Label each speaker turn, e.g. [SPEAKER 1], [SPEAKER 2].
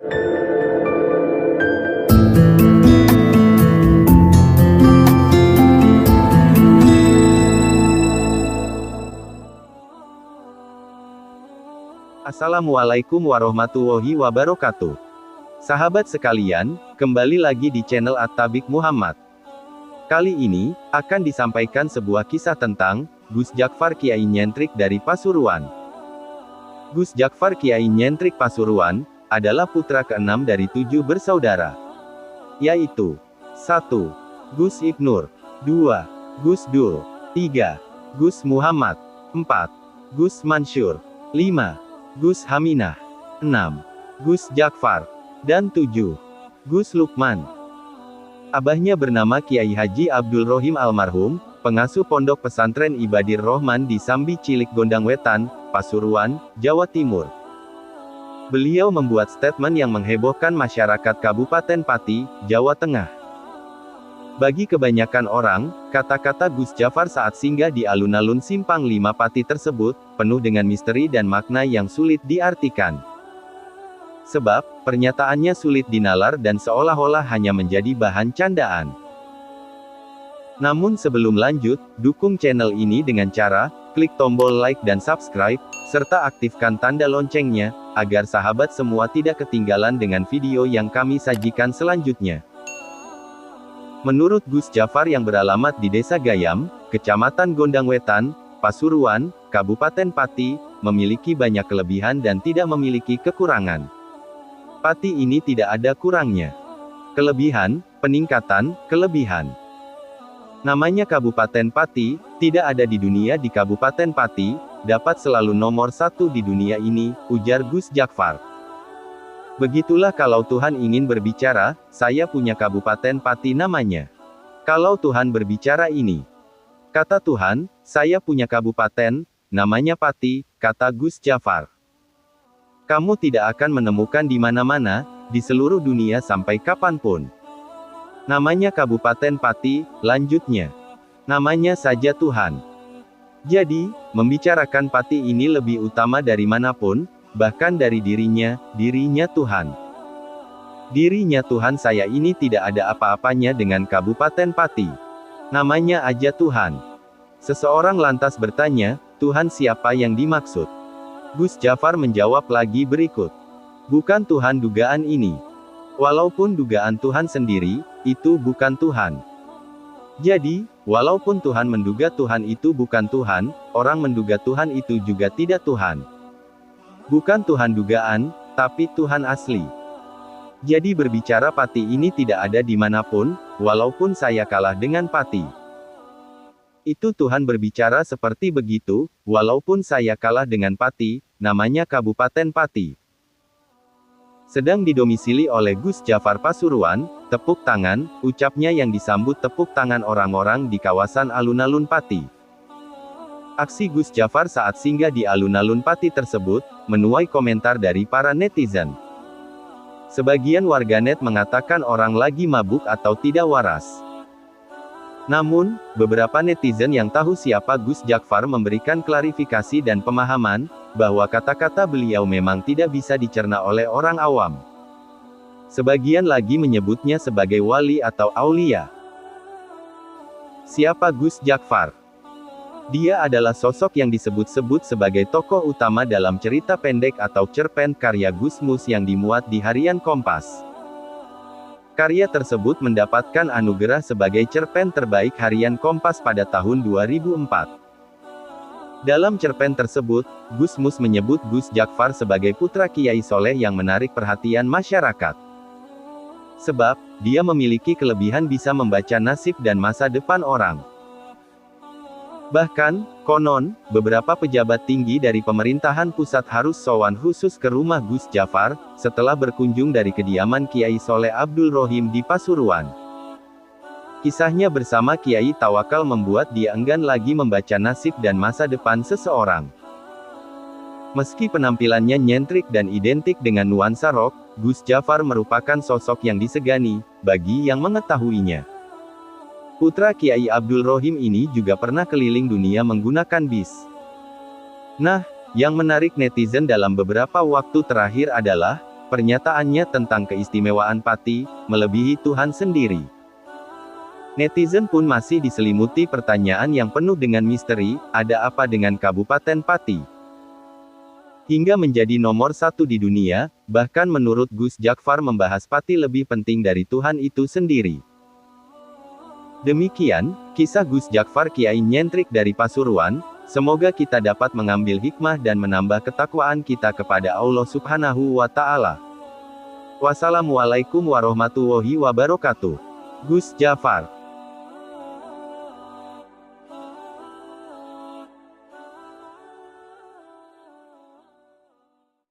[SPEAKER 1] Assalamualaikum warahmatullahi wabarakatuh. Sahabat sekalian, kembali lagi di channel At-Tabik Muhammad. Kali ini, akan disampaikan sebuah kisah tentang Gus Jakfar Kiai Nyentrik dari Pasuruan. Gus Jakfar Kiai Nyentrik Pasuruan adalah putra keenam dari 7 bersaudara, yaitu 1. Gus Ibnur, 2. Gus Dul, 3. Gus Muhammad, 4. Gus Mansur, 5. Gus Haminah, 6. Gus Jakfar, dan 7. Gus Lukman. Abahnya bernama Kiai Haji Abdul Rohim almarhum, pengasuh Pondok Pesantren Ibadir Rohman di Sambi Cilik Gondang Wetan, Pasuruan, Jawa Timur. Beliau membuat statement yang menghebohkan masyarakat Kabupaten Pati, Jawa Tengah. Bagi kebanyakan orang, kata-kata Gus Jakfar saat singgah di alun-alun Simpang 5 Pati tersebut, penuh dengan misteri dan makna yang sulit diartikan. Sebab, pernyataannya sulit dinalar dan seolah-olah hanya menjadi bahan candaan. Namun sebelum lanjut, dukung channel ini dengan cara, klik tombol like dan subscribe, serta aktifkan tanda loncengnya, agar sahabat semua tidak ketinggalan dengan video yang kami sajikan selanjutnya. Menurut Gus Jakfar yang beralamat di Desa Gayam, Kecamatan Gondang Wetan, Pasuruan, Kabupaten Pati, memiliki banyak kelebihan dan tidak memiliki kekurangan. Pati ini tidak ada kurangnya. Kelebihan, peningkatan, kelebihan. Namanya Kabupaten Pati, tidak ada di dunia di Kabupaten Pati, dapat selalu nomor 1 di dunia ini, ujar Gus Jakfar. Begitulah kalau Tuhan ingin berbicara, saya punya Kabupaten Pati namanya. Kalau Tuhan berbicara ini. Kata Tuhan, saya punya kabupaten, namanya Pati, kata Gus Jakfar. Kamu tidak akan menemukan di mana-mana, di seluruh dunia sampai kapanpun. Namanya Kabupaten Pati, lanjutnya. Namanya saja Tuhan. Jadi, membicarakan Pati ini lebih utama dari manapun, bahkan dari dirinya Tuhan. Dirinya Tuhan saya ini tidak ada apa-apanya dengan Kabupaten Pati. Namanya aja Tuhan. Seseorang lantas bertanya, Tuhan siapa yang dimaksud? Gus Jakfar menjawab lagi berikut. Bukan Tuhan dugaan ini. Walaupun dugaan Tuhan sendiri, itu bukan Tuhan. Jadi, walaupun Tuhan menduga Tuhan itu bukan Tuhan, orang menduga Tuhan itu juga tidak Tuhan. Bukan Tuhan dugaan, tapi Tuhan asli. Jadi berbicara Pati ini tidak ada dimanapun, walaupun saya kalah dengan Pati. Itu Tuhan berbicara seperti begitu, walaupun saya kalah dengan Pati, namanya Kabupaten Pati. Sedang didomisili oleh Gus Jakfar Pasuruan, tepuk tangan, ucapnya yang disambut tepuk tangan orang-orang di kawasan alun-alun Pati. Aksi Gus Jakfar saat singgah di alun-alun Pati tersebut, menuai komentar dari para netizen. Sebagian warganet mengatakan orang lagi mabuk atau tidak waras. Namun, beberapa netizen yang tahu siapa Gus Jakfar memberikan klarifikasi dan pemahaman, bahwa kata-kata beliau memang tidak bisa dicerna oleh orang awam. Sebagian lagi menyebutnya sebagai wali atau aulia. Siapa Gus Jakfar? Dia adalah sosok yang disebut-sebut sebagai tokoh utama dalam cerita pendek atau cerpen karya Gus Mus yang dimuat di harian Kompas. Karya tersebut mendapatkan anugerah sebagai cerpen terbaik harian Kompas pada tahun 2004. Dalam cerpen tersebut, Gus Mus menyebut Gus Jakfar sebagai putra Kiai Soleh yang menarik perhatian masyarakat. Sebab, dia memiliki kelebihan bisa membaca nasib dan masa depan orang. Bahkan, konon, beberapa pejabat tinggi dari pemerintahan pusat harus sowan khusus ke rumah Gus Jakfar, setelah berkunjung dari kediaman Kiai Soleh Abdul Rohim di Pasuruan. Kisahnya bersama Kiai Tawakal membuat dia enggan lagi membaca nasib dan masa depan seseorang. Meski penampilannya nyentrik dan identik dengan nuansa rock, Gus Jakfar merupakan sosok yang disegani, bagi yang mengetahuinya. Putra Kiai Abdul Rohim ini juga pernah keliling dunia menggunakan bis. Nah, yang menarik netizen dalam beberapa waktu terakhir adalah, Pernyataannya tentang keistimewaan Pati, melebihi Tuhan sendiri. Netizen pun masih diselimuti pertanyaan yang penuh dengan misteri, ada apa dengan Kabupaten Pati? Hingga menjadi nomor 1 di dunia, bahkan menurut Gus Jakfar membahas Pati lebih penting dari Tuhan itu sendiri. Demikian, kisah Gus Jakfar Kiai nyentrik dari Pasuruan, semoga kita dapat mengambil hikmah dan menambah ketakwaan kita kepada Allah Subhanahu wa Ta'ala. Wassalamualaikum warahmatullahi wabarakatuh. Gus Jafar.